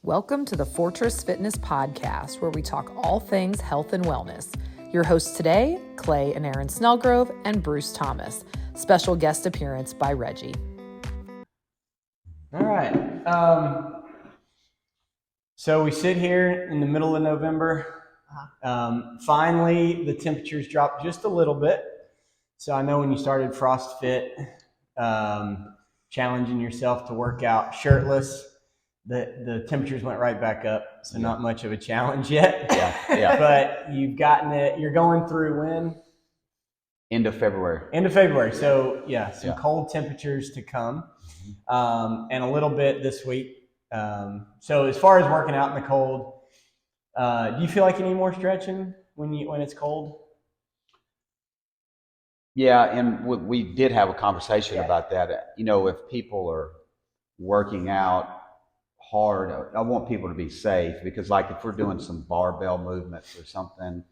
Welcome to the Fortress Fitness Podcast, where we talk all things health and wellness. Your hosts today, Clay and Aaron Snellgrove and Bruce Thomas. Special guest appearance by Reggie. All right. So we sit here in the middle of November. Finally, the temperatures dropped just a little bit. So I know when you started FrostFit, challenging yourself to work out shirtless, the temperatures went right back up. So not much of a challenge yet. Yeah. But you've gotten it. You're going through when? End of February. End of February. So some cold temperatures to come, and a little bit this week. So as far as working out in the cold, do you feel like you need more stretching when it's cold? Yeah, and we did have a conversation about that. You know, if people are working out hard, I want people to be safe, because like if we're doing some barbell movements or something,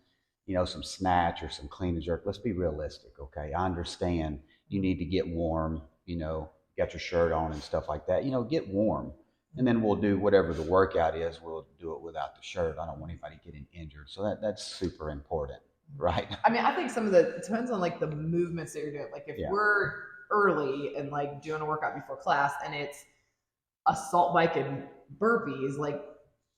you know, some snatch or some clean and jerk, let's be realistic, okay? I understand you need to get warm, you know, get your shirt on and stuff like that, you know, get warm. And then we'll do whatever the workout is, we'll do it without the shirt. I don't want anybody getting injured. So that's super important, right? I mean, I think it depends on like the movements that you're doing. Like if we're early and like doing a workout before class and it's assault bike and burpees, like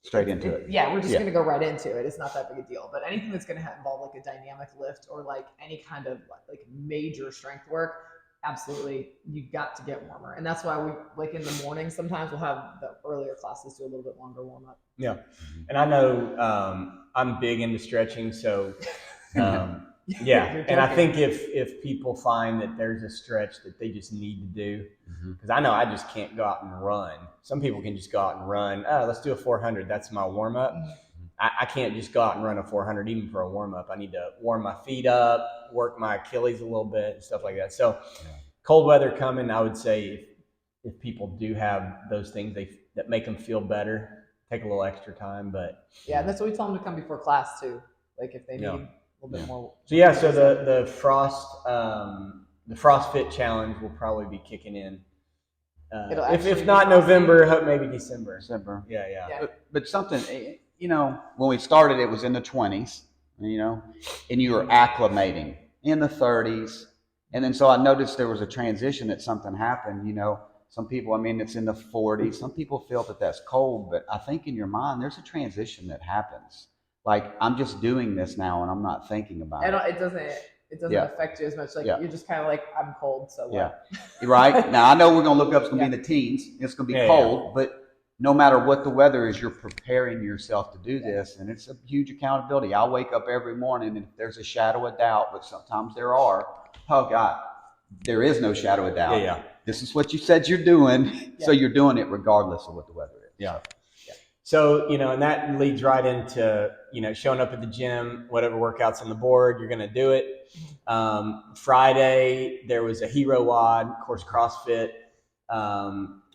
straight into it. Yeah, we're just going to go right into it. It's not that big a deal. But anything that's going to involve like a dynamic lift or like any kind of like major strength work, absolutely, you got to get warmer. And that's why we, like in the morning, sometimes we'll have the earlier classes do a little bit longer warm up. Yeah. And I know I'm big into stretching, so and I think if people find that there's a stretch that they just need to do, because I know I just can't go out and run. Some people can just go out and run. Oh, let's do a 400. That's my warm up. I can't just go out and run a 400 even for a warm up. I need to warm my feet up, work my Achilles a little bit and stuff like that. So cold weather coming, I would say if people do have those things that make them feel better, take a little extra time. But yeah, that's what we tell them to come before class too. Like if they need a little bit more. So the FrostFit challenge will probably be kicking in. If not November, maybe December. Yeah. But something, you know, when we started, it was in the 20s, you know, and you were acclimating in the 30s. And then so I noticed there was a transition that something happened, you know. Some people, I mean, it's in the 40s. Some people feel that that's cold, but I think in your mind, there's a transition that happens. Like, I'm just doing this now and I'm not thinking about it. It doesn't affect you as much. Like you're just kind of like, I'm cold, so what? Yeah. Right. Now I know we're gonna look up, it's gonna be in the teens, it's gonna be cold, but no matter what the weather is, you're preparing yourself to do this, and it's a huge accountability. I wake up every morning and if there's a shadow of doubt, but sometimes there are, oh God, there is no shadow of doubt. Yeah. This is what you said you're doing, so you're doing it regardless of what the weather is. Yeah. So, you know, and that leads right into, you know, showing up at the gym, whatever workout's on the board, you're going to do it. Friday, there was a hero WOD, of course, CrossFit.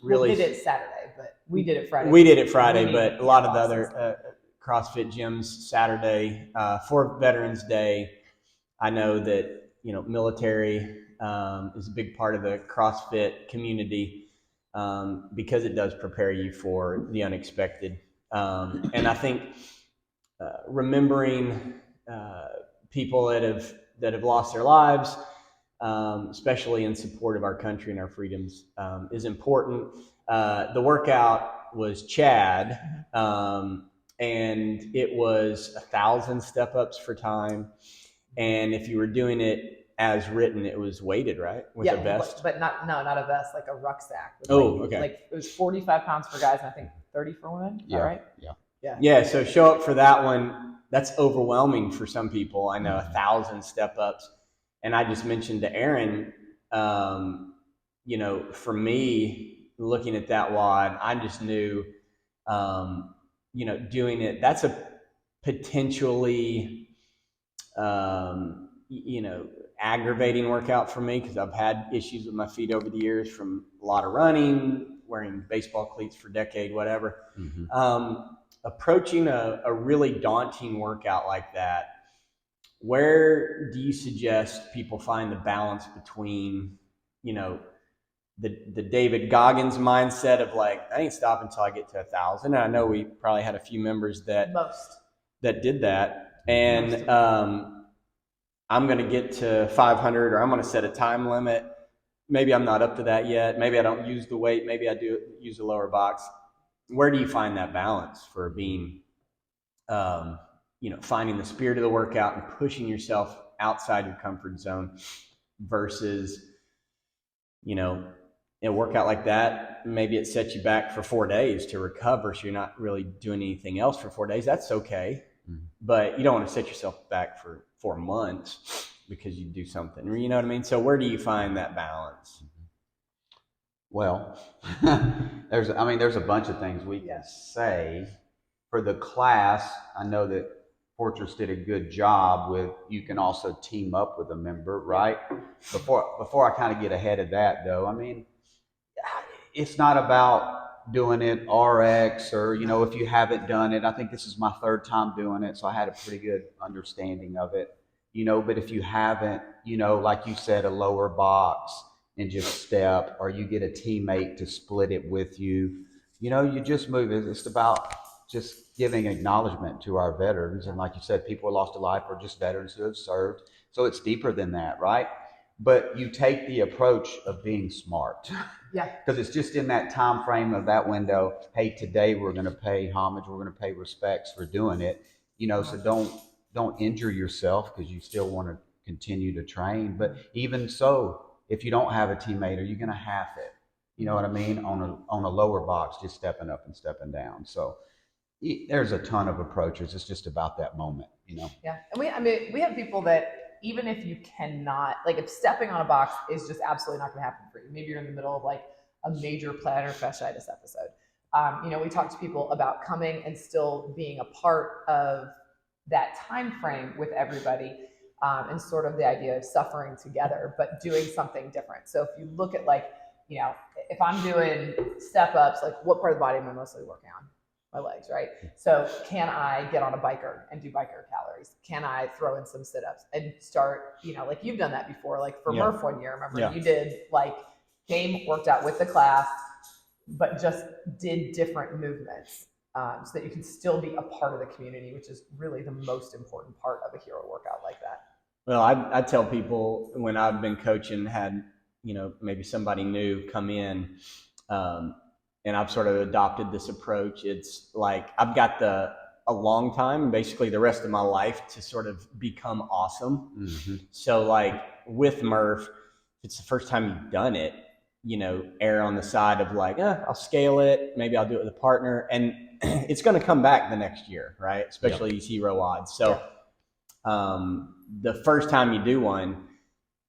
We did it Saturday, but we did it Friday. We did it Friday, but a lot of the other CrossFit gyms Saturday. For Veterans Day, I know that, you know, military is a big part of the CrossFit community because it does prepare you for the unexpected. And I think remembering people that have lost their lives, especially in support of our country and our freedoms, is important. The workout was Chad, and it was 1,000 step-ups for time. And if you were doing it as written, it was weighted, right? With a vest? But not a vest, like a rucksack. Okay. Like it was 45 pounds for guys and I think 30 for women. Is that right? Yeah. So show up for that one. That's overwhelming for some people. I know 1,000 step-ups. And I just mentioned to Aaron, you know, for me, looking at that WOD, I just knew, you know, doing it, that's a potentially, you know, aggravating workout for me because I've had issues with my feet over the years from a lot of running, wearing baseball cleats for a decade, whatever. Approaching a really daunting workout like that, where do you suggest people find the balance between, you know, the David Goggins mindset of like, I ain't stopping until I get to 1,000. And I know we probably had a few members that did that. And I'm going to get to 500, or I'm going to set a time limit. Maybe I'm not up to that yet. Maybe I don't use the weight. Maybe I do use the lower box. Where do you find that balance for being, finding the spirit of the workout and pushing yourself outside your comfort zone versus, a workout like that, maybe it sets you back for 4 days to recover, so you're not really doing anything else for 4 days. That's okay. But you don't want to set yourself back for 4 months because you do something. You know what I mean? So where do you find that balance? Well, there's a bunch of things we can say. For the class, I know that Fortress did a good job with, you can also team up with a member, right? Before I kind of get ahead of that though, it's not about doing it RX or, if you haven't done it. I think this is my 3rd time doing it, so I had a pretty good understanding of it, but if you haven't, like you said, a lower box and just step, or you get a teammate to split it with you, you just move it. It's about just giving acknowledgement to our veterans. And like you said, people who lost a life or just veterans who have served. So it's deeper than that, right? But you take the approach of being smart. Yeah. Because it's just in that time frame of that window. Hey, today we're going to pay homage. We're going to pay respects for doing it. So don't injure yourself because you still want to continue to train. But even so, if you don't have a teammate, are you going to half it? You know what I mean? On a lower box, just stepping up and stepping down. So there's a ton of approaches. It's just about that moment, Yeah. And we have people that, even if you cannot, like if stepping on a box is just absolutely not going to happen for you. Maybe you're in the middle of like a major plantar fasciitis episode. We talk to people about coming and still being a part of that time frame with everybody, and sort of the idea of suffering together, but doing something different. So if you look at like, if I'm doing step ups, like what part of the body am I mostly working on? My legs, right? So can I get on a biker and do biker calories? Can I throw in some sit-ups and start, like you've done that before, like for Murph one year, remember you did like worked out with the class, but just did different movements, so that you can still be a part of the community, which is really the most important part of a hero workout like that. Well, I tell people when I've been coaching, had, maybe somebody new come in, and I've sort of adopted this approach. It's like I've got a long time, basically the rest of my life, to sort of become awesome. Mm-hmm. So like with Murph, if it's the first time you've done it, err on the side of like, I'll scale it. Maybe I'll do it with a partner. And it's going to come back the next year, right? Especially these hero odds. So the first time you do one,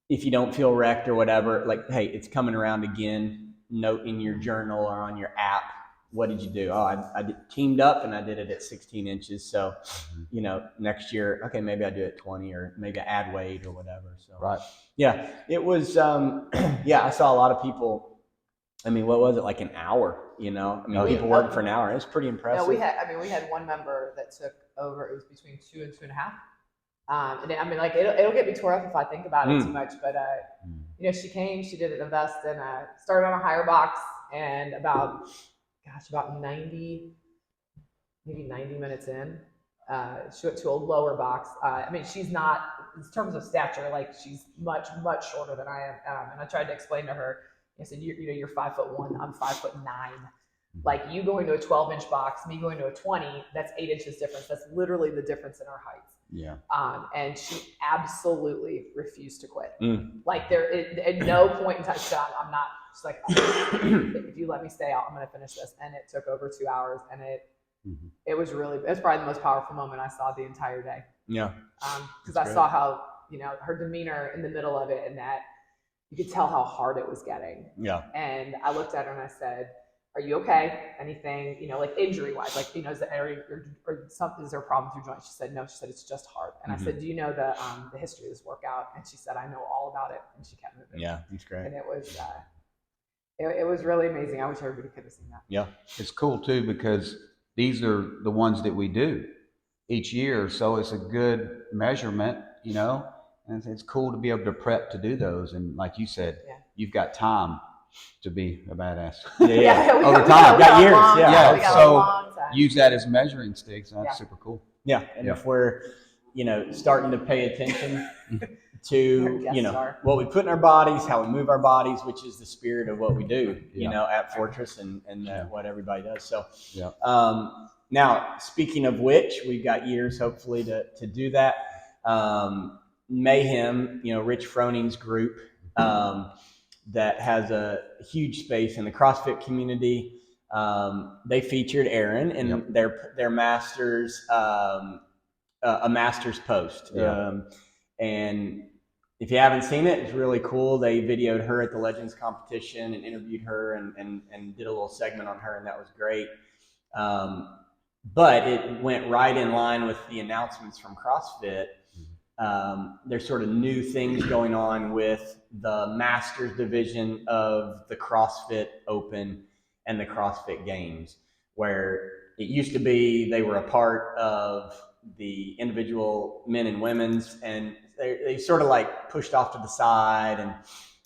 if you don't feel wrecked or whatever, like, hey, it's coming around again. Note in your journal or on your app, what did you do? I teamed up and I did it at 16 inches. So, next year, okay, maybe I do it 20, or maybe I add weight or whatever. So, right. Yeah, it was, I saw a lot of people. What was it? Like an hour, people working for an hour. It was pretty impressive. No, we had one member that took over. It was between 2 and 2.5. And it'll get me tore up if I think about it too much, but, she came, she did it in a vest, and started on a higher box, and about 90 minutes in, she went to a lower box. She's not, in terms of stature, like she's much, much shorter than I am. And I tried to explain to her, I said, you're 5'1", I'm 5'9". Like you going to a 12-inch box, me going to a 20, that's 8 inches difference. That's literally the difference in our heights. Yeah. And she absolutely refused to quit. Like at no point in time, I'm not. She's like, if you let me stay out, I'm going to finish this. And it took over 2 hours, and it was probably the most powerful moment I saw the entire day. Yeah. Because I saw how her demeanor in the middle of it, and that you could tell how hard it was getting. Yeah. And I looked at her and I said, are you okay? Anything, like injury wise, like, is the area or something, is there a problem with your joint? She said, no. She said, it's just hard. And I said, do you know the history of this workout? And she said, I know all about it. And she kept moving. Yeah, that's great. And it was, it was really amazing. I wish everybody could have seen that. Yeah. It's cool too, because these are the ones that we do each year. So it's a good measurement, and it's cool to be able to prep to do those. And like you said, you've got time to be a badass. Yeah. we Over we time. we Got a years, long yeah. time. We got So a long time. use that as measuring sticks. That's Yeah. super cool. Yeah. And Yeah. if we're, starting to pay attention Our to, guest star. what we put in our bodies, how we move our bodies, which is the spirit of what we do, Yeah. At Fortress and what everybody does. So, Yeah. now speaking of which, we've got years hopefully to do that. Mayhem, Rich Froning's group, that has a huge space in the CrossFit community. They featured Aaron in their masters, a master's post. Yeah. And if you haven't seen it, it's really cool. They videoed her at the Legends competition and interviewed her and did a little segment on her, and that was great. But it went right in line with the announcements from CrossFit. There's sort of new things going on with the Masters division of the CrossFit Open and the CrossFit Games, where it used to be they were a part of the individual men and women's, and they sort of like pushed off to the side, and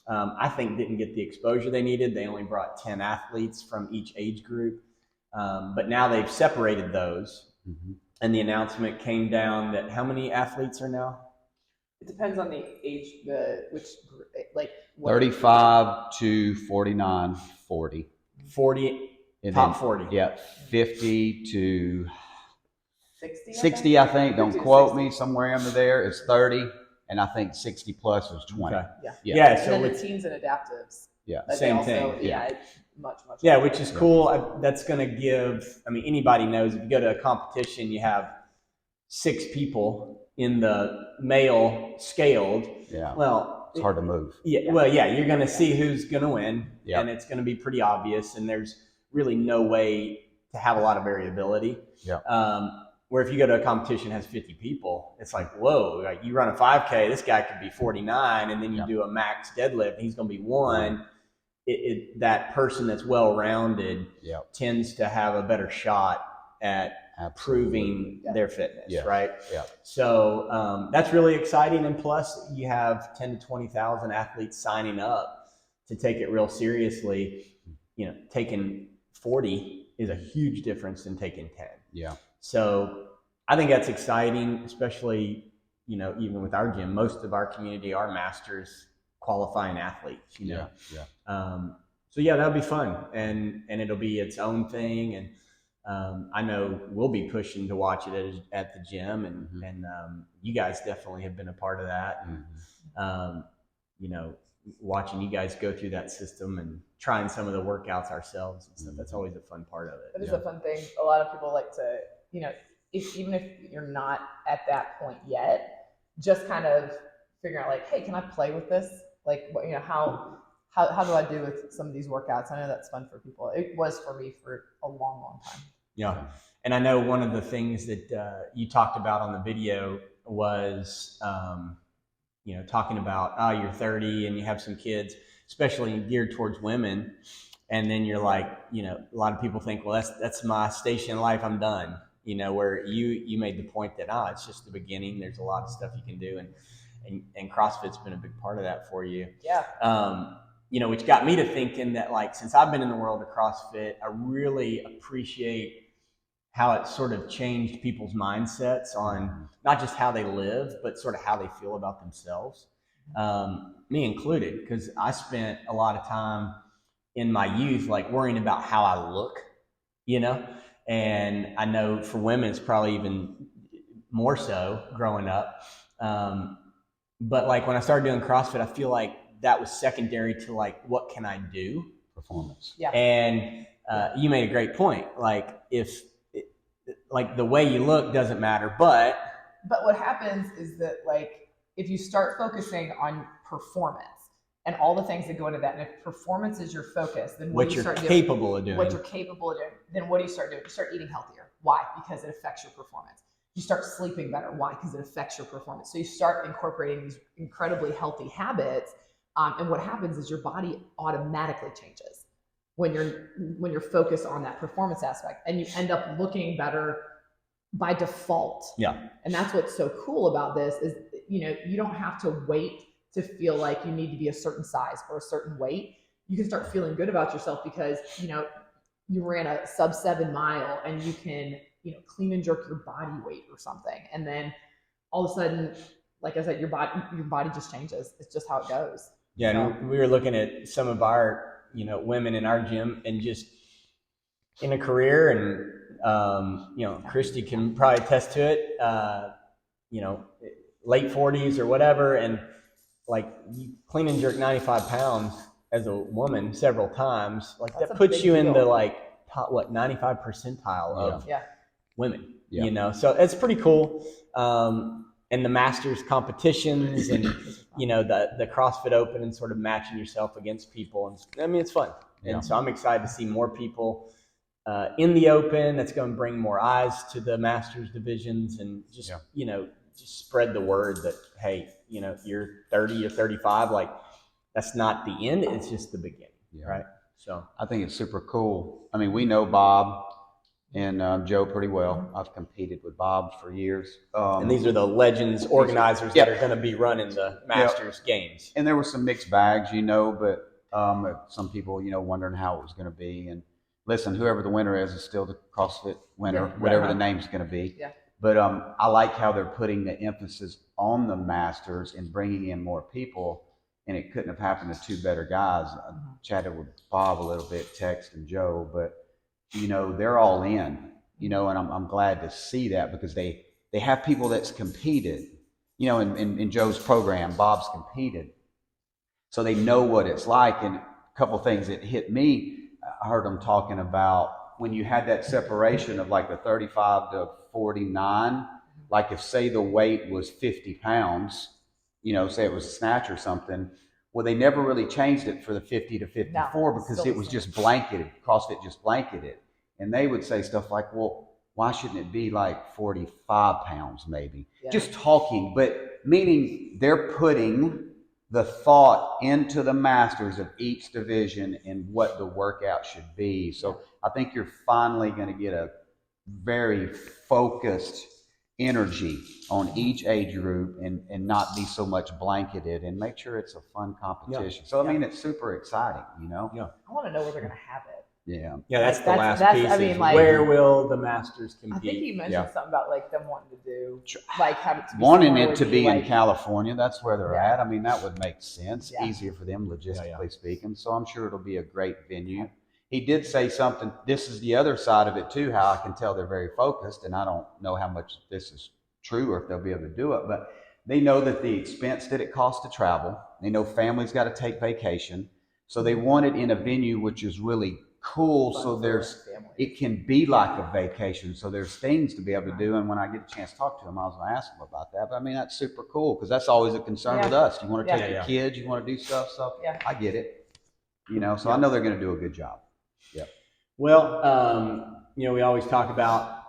I think didn't get the exposure they needed. They only brought 10 athletes from each age group, but now they've separated those. And the announcement came down that how many athletes are now? It depends on the age, what 35 to 49, 40. 40, And top then, 40. Yeah, 50 to 60. 60, I think. Don't 50 to quote 60. me. Somewhere under there is 30, and I think 60 plus is 20. Okay. Yeah. And So then with, the teens and adaptives. Yeah. They Same also, thing. Yeah, it's much. yeah, which is cool. That's going to give, anybody knows if you go to a competition, you have 6 people in the male scaled. Yeah. Well, It's hard to move. Yeah. Well, yeah, you're going to see who's going to win, Yep. and it's going to be pretty obvious. And there's really no way to have a lot of variability. Yep. Where if you go to a competition that has 50 people, it's like, whoa, like you run a 5K, this guy could be 49, and then you Yep. do a max deadlift, and he's going to be 1. That person that's well-rounded Yep. tends to have a better shot at proving their fitness, Yeah. right? Yeah. So that's really exciting. And plus you have 10 to 20,000 athletes signing up to take it real seriously. Taking 40 is a huge difference than taking 10. Yeah. So I think that's exciting, especially, even with our gym, most of our community are masters qualifying athletes, Yeah. So yeah, that'll be fun, and it'll be its own thing. And I know we'll be pushing to watch it at the gym, and you guys definitely have been a part of that. And watching you guys go through that system and trying some of the workouts ourselves and stuff. That's always a fun part of it. It is a fun thing. A lot of people like to, even if you're not at that point yet, just kind of figuring out like, hey, can I play with this? Like, how do I do with some of these workouts? I know that's fun for people. It was for me for a long, long time. Yeah. And I know one of the things that you talked about on the video was, talking about, you're 30 and you have some kids, especially geared towards women. And then you're like, a lot of people think, well, that's my station in life. I'm done. Where you made the point that, it's just the beginning. There's a lot of stuff you can do. And CrossFit's been a big part of that for you. Yeah. Which got me to thinking that, like, since I've been in the world of CrossFit, I really appreciate how it sort of changed people's mindsets on not just how they live, but sort of how they feel about themselves, me included, because I spent a lot of time in my youth, like, worrying about how I look, and I know for women, it's probably even more so growing up. But like when I started doing CrossFit, I feel like that was secondary to like, what can I do? Performance. Yeah. And you made a great point. Like like the way you look doesn't matter, but what happens is that like, if you start focusing on performance and all the things that go into that, and if performance is your focus, then what you're capable of doing. What you're capable of doing, then what do you start doing? You start eating healthier. Why? Because it affects your performance. You start sleeping better. Why? Because it affects your performance. So you start incorporating these incredibly healthy habits, and what happens is your body automatically changes when you're focused on that performance aspect, and you end up looking better by default. Yeah. And that's what's so cool about this is, you don't have to wait to feel like you need to be a certain size or a certain weight. you can start feeling good about yourself because, you know, you ran a sub 7 mile and you can, you know, clean and jerk your body weight or something. And then all of a sudden, like I said, your body just changes. It's just how it goes. Yeah. So. And we were looking at some of our, you know, women in our gym and just in a career, and, you know, Christy can probably attest to it, you know, late 40s or whatever. And like you clean and jerk 95 pounds as a woman several times, like that puts you in the like top, 95 percentile of women, you know? So it's pretty cool. And the masters competitions and, you know, the CrossFit Open and sort of matching yourself against people. And I mean, it's fun. And so I'm excited to see more people in the Open. That's going to bring more eyes to the masters divisions and just, you know, just spread the word that, hey, you know, you're 30 or 35, like that's not the end. It's just the beginning. Right. So I think it's super cool. I mean, we know Bob and Joe pretty well. I've competed with Bob for years. And these are the legends organizers that are going to be running the Masters games. And there were some mixed bags, you know, but some people, you know, wondering how it was going to be. And listen, whoever the winner is still the CrossFit winner, whatever the name's going to be. Yeah. But I like how they're putting the emphasis on the Masters and bringing in more people. And it couldn't have happened to two better guys. I chatted with Bob a little bit, Tex and Joe, but you know, they're all in, you know, and I'm glad to see that because they have people that's competed, you know, in Joe's program, Bob's competed. So they know what it's like. And a couple of things that hit me, I heard them talking about when you had that separation of like the 35 to 49, like if say the weight was 50 pounds, you know, say it was a snatch or something, well, they never really changed it for the 50 to 54 because it was just blanketed. CrossFit just blanketed. And they would say stuff like, well, why shouldn't it be like 45 pounds maybe? Just talking, but meaning they're putting the thought into the masters of each division and what the workout should be. So I think you're finally going to get a very focused energy on each age group and not be so much blanketed and make sure it's a fun competition. So, I mean, it's super exciting, you know? I want to know where they're going to have it. Yeah. Yeah, that's the last piece. I mean, like, where will the Masters compete? I think you mentioned something about like them wanting to do, like have it to be wanting it to be in California. That's where they're at. I mean, that would make sense. Easier for them logistically speaking. So I'm sure it'll be a great venue. He did say something. This is the other side of it too, how I can tell they're very focused, and I don't know how much this is true or if they'll be able to do it, but they know that the expense that it costs to travel. They know families got to take vacation. So they want it in a venue which is really cool. So it can be like a vacation. So there's things to be able to do. And when I get a chance to talk to them, I was going to ask them about that. But I mean, that's super cool because that's always a concern with us. You want to take your kids, you want to do stuff. So I get it, you know, so I know they're going to do a good job. Yeah. Well, you know, we always talk about,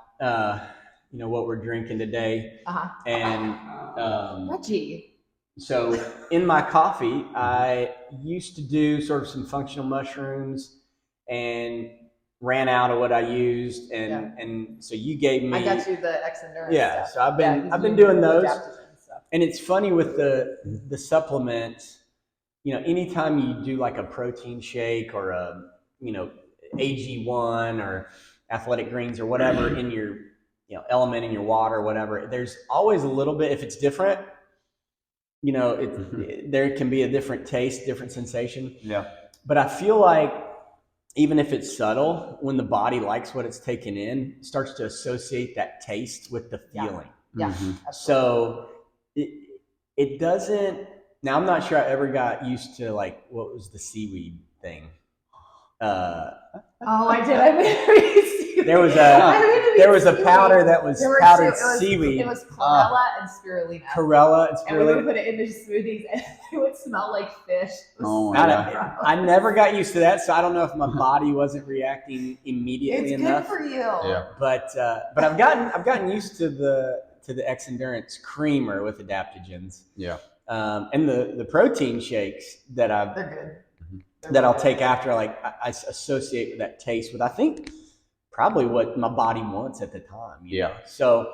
you know, what we're drinking today. And Reggie. So in my coffee, I used to do sort of some functional mushrooms and ran out of what I used. And so you gave me. I got you the X Endurance stuff. So I've been doing those. And it's funny with the supplements, you know, anytime you do like a protein shake or a, you know, AG1 or Athletic Greens or whatever in your, you know, element in your water or whatever, there's always a little bit, if it's different, you know, there can be a different taste, different sensation. Yeah. But I feel like even if it's subtle, when the body likes what it's taken in, it starts to associate that taste with the feeling. Yeah. So it doesn't, now I'm not sure I ever got used to like, what was the seaweed thing? I did. There was a powder that was powdered seaweed. It was chlorella and spirulina. And we would put it in the smoothies, and it would smell like fish. I never got used to that, so I don't know if my body wasn't reacting immediately enough. It's good for you. Yeah. But I've gotten used to the X Endurance creamer with adaptogens. Yeah. And the protein shakes that they're good. That I'll take after, like I associate with that taste with, I think, probably what my body wants at the time. You know? So,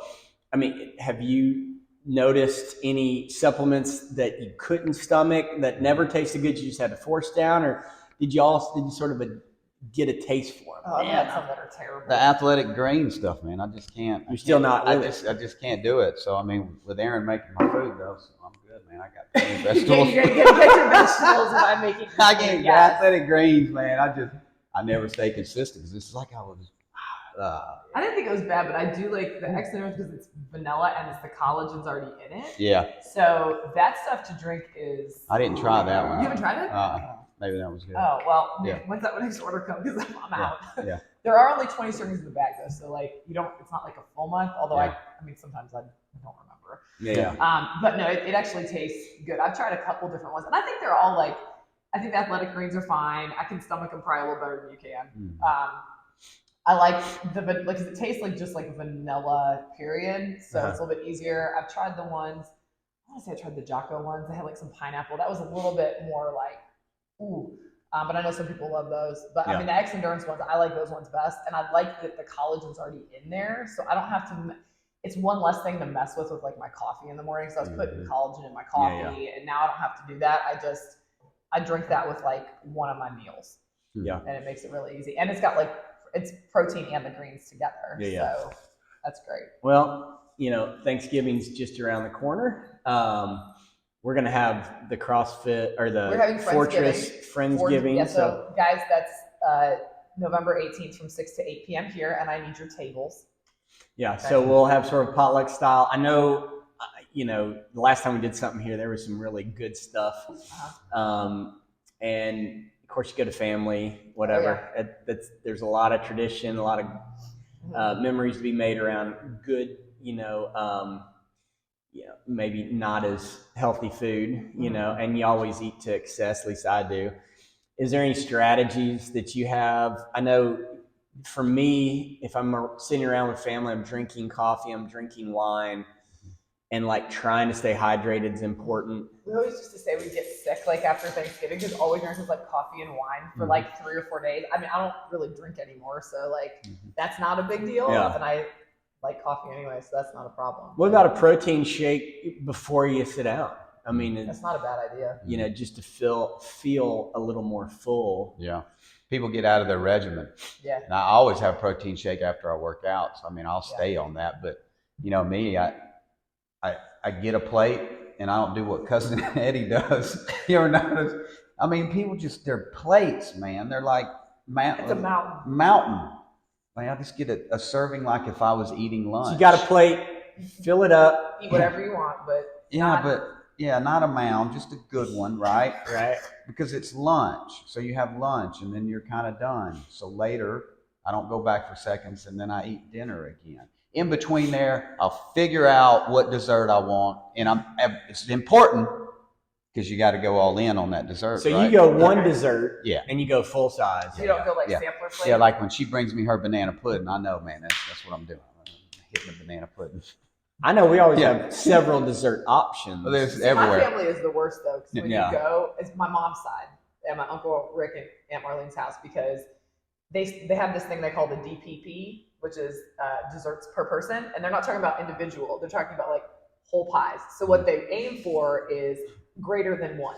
I mean, have you noticed any supplements that you couldn't stomach that never tasted good, you just had to force down, or did you sort of get a taste for them? Oh, I've had some that are terrible. The athletic green stuff, man. I just can't. You're still not. I just can't do it. So I mean, with Aaron making my food though, so I'm good, man. I got plenty of Yeah, vegetables. you're gonna get your vegetables by making. I can't get athletic greens, man. I never stay consistent because it's like I was. I didn't think it was bad, but I do like the extra because it's vanilla and it's the collagen's already in it. Yeah. So that stuff to drink is. I didn't try that one. You haven't tried it? Maybe that was good. Oh well, Yeah. when's that next order come? Because I'm out. Yeah. There are only 20 servings in the bag though, so like you don't. It's not like a full month. Although Yeah. I mean sometimes I don't remember. Yeah. But no, it actually tastes good. I've tried a couple different ones, and I think they're all like. I think the athletic greens are fine. I can stomach them probably a little better than you can. I like because it tastes like just like vanilla, period. So it's a little bit easier. I've tried the ones. I want to say I tried the Jocko ones. They had like some pineapple. That was a little bit more like, ooh. But I know some people love those. But I mean, the X Endurance ones, I like those ones best. And I like that the collagen's already in there, so I don't have to. It's one less thing to mess with like my coffee in the morning. So I was putting collagen in my coffee, and now I don't have to do that. I drink that with like one of my meals. Yeah. And it makes it really easy. And it's got like it's protein and the greens together. Yeah. So that's great. Well, Thanksgiving's just around the corner. We're gonna have the CrossFit or the Fortress Friendsgiving. Yeah, so guys, that's November 18th from 6 to 8 p.m. here, and I need your tables. Yeah, okay. So we'll have sort of potluck style. I know, the last time we did something here, there was some really good stuff. And of course, you go to family, whatever. Oh, yeah. There's a lot of tradition, a lot of memories to be made around good, maybe not as healthy food, and you always eat to excess, at least I do. Is there any strategies that you have? I know for me, if I'm sitting around with family, I'm drinking coffee, I'm drinking wine, and like trying to stay hydrated is important. We always used to say we get sick like after Thanksgiving because all we drink is like coffee and wine for like 3 or 4 days. I mean, I don't really drink anymore, so like that's not a big deal. Yeah. And I like coffee anyway, so that's not a problem. What about a protein shake before you sit down? I mean, that's not a bad idea. Just to feel a little more full. Yeah. People get out of their regimen. Yeah. And I always have a protein shake after I work out. So, I mean, I'll stay on that. But, me, I get a plate and I don't do what Cousin Eddie does. You ever notice? I mean, people their plates, man. They're like it's a mountain. Man, I just get a serving like if I was eating lunch. So you got a plate, fill it up. Eat whatever you want, but not a mound, just a good one, right? Right. Because it's lunch. So you have lunch and then you're kind of done. So later, I don't go back for seconds and then I eat dinner again. In between there, I'll figure out what dessert I want. And it's important because you got to go all in on that dessert. So right? you go one dessert and you go full size. You don't go like sampler plate? Yeah, like when she brings me her banana pudding, I know, man, that's what I'm doing. I'm hitting the banana pudding. I know we always have several dessert options. Well, there's everywhere. My family is the worst though, because when you go, it's my mom's side and my Uncle Rick and Aunt Marlene's house, because they have this thing they call the DPP, which is desserts per person, and they're not talking about individual. They're talking about like whole pies. So what they aim for is greater than one,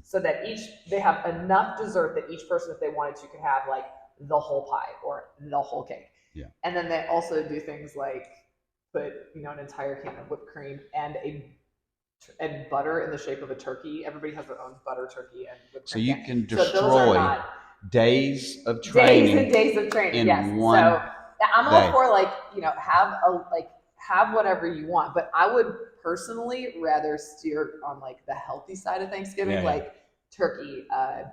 so that they have enough dessert that each person, if they wanted to, could have like the whole pie or the whole cake. Yeah. And then they also do things like put an entire can of whipped cream and butter in the shape of a turkey. Everybody has their own butter turkey and whipped cream. So you can destroy days of training. Days and days of training. In one so I'm all day. For have whatever you want, but I would personally rather steer on like the healthy side of Thanksgiving, like turkey,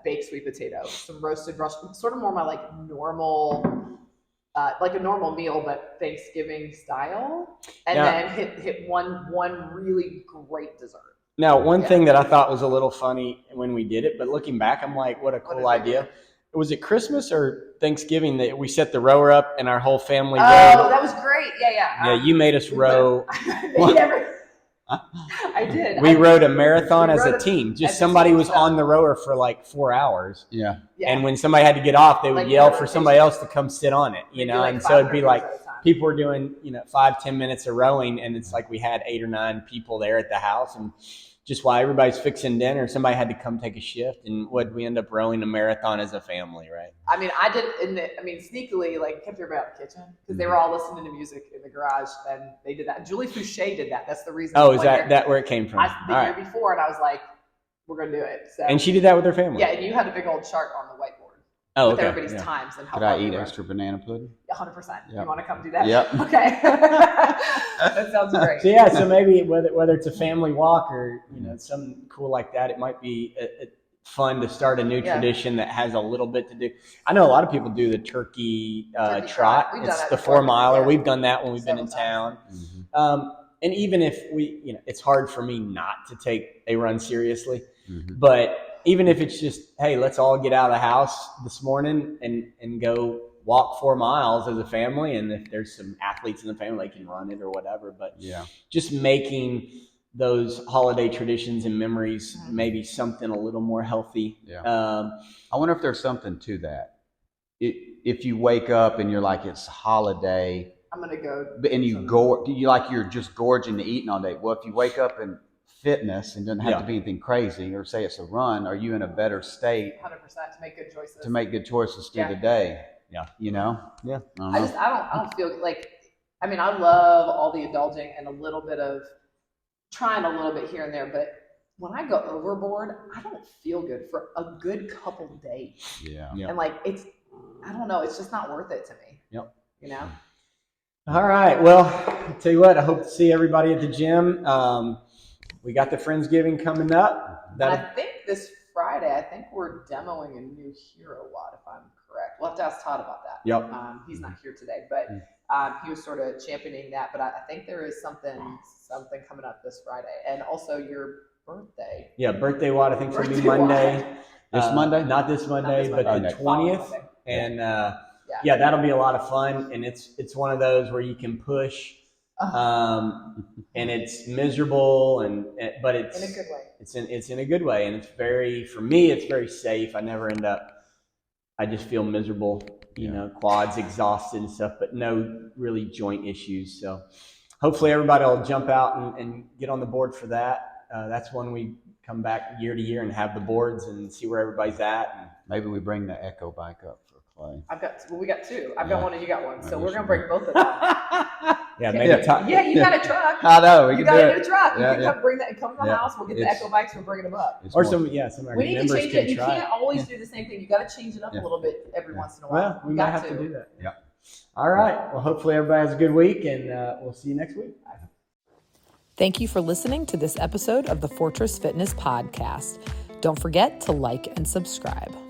baked sweet potato, some roasted Brussels, sort of more my like normal. Like a normal meal, but Thanksgiving style, and then hit one really great dessert. Now, one thing that I thought was a little funny when we did it, but looking back, I'm like, what a cool idea. Was it Christmas or Thanksgiving that we set the rower up and our whole family rowed? Oh, that was great. Yeah. Yeah, you made us row. I did. We rowed a marathon as a team. Just somebody was on the rower for like 4 hours. Yeah. And when somebody had to get off, they would yell for somebody else to come sit on it, and so it'd be like people were doing, 5-10 minutes of rowing, and it's like we had 8 or 9 people there at the house, and just while everybody's fixing dinner, somebody had to come take a shift, and we end up rowing a marathon as a family, right? I mean, I did. Sneakily, like kept everybody out of the kitchen because they were all listening to music in the garage, and they did that. Julie Fouché did that. That's the reason. Oh, is that where it came from? The year before, and I was like, "We're gonna do it." So, and she did that with her family. Yeah, and you had a big old chart on the whiteboard. Oh, with okay. everybody's times and how. Could I eat extra banana pudding? 100%. Yep. You want to come do that? Yep. Okay. That sounds great. So maybe whether it's a family walk or something cool like that, it might be fun to start a new tradition that has a little bit to do. I know a lot of people do the turkey trot. It's the 4 miler. Yeah. We've done that when we've been in town. Mm-hmm. And even if it's hard for me not to take a run seriously, but even if it's just, hey, let's all get out of the house this morning and go walk 4 miles as a family. And if there's some athletes in the family, they can run it or whatever. But just making those holiday traditions and memories maybe something a little more healthy. Yeah. I wonder if there's something to that. If you wake up and you're like, it's holiday. I'm going to go. And you're just gorging to eating all day. Well, if you wake up in fitness and doesn't have to be anything crazy, or say it's a run, are you in a better state 100% to make good choices through the day? Yeah. I don't feel like, I love all the indulging and a little bit of trying a little bit here and there, but when I go overboard, I don't feel good for a good couple days. Yeah. And I don't know, it's just not worth it to me. Yep. All right. Well, I'll tell you what, I hope to see everybody at the gym. We got the Friendsgiving coming up. I think this Friday, we're demoing a new hero watt, if I'm correct. We'll have to ask Todd about that. Yep. He's not here today, but he was sort of championing that. But I think there is something coming up this Friday. And also your birthday. Yeah, birthday watt, I think it's going to be Monday. This Monday? Not this Monday, but the 20th. And that'll be a lot of fun. And it's one of those where you can push. And it's miserable, but it's in a good way. It's in a good way, and for me, it's very safe. I never end up. I just feel miserable, quads exhausted and stuff, but no really joint issues. So hopefully everybody will jump out and get on the board for that. That's when we come back year to year and have the boards and see where everybody's at. And maybe we bring the Echo bike up for Clay. We got two. I've got one and you got one, so we're gonna bring both of them. Yeah, maybe. You got a truck. I know. You got a truck. Yeah, you can come bring that. Come to the house. We'll get the Echo bikes. We're bringing them up. Or some we need to change it. You can't always do the same thing. You got to change it up a little bit every once in a while. Well, we might have to do that. Yeah. All right. Well, hopefully everybody has a good week, and we'll see you next week. Thank you for listening to this episode of the Fortress Fitness Podcast. Don't forget to like and subscribe.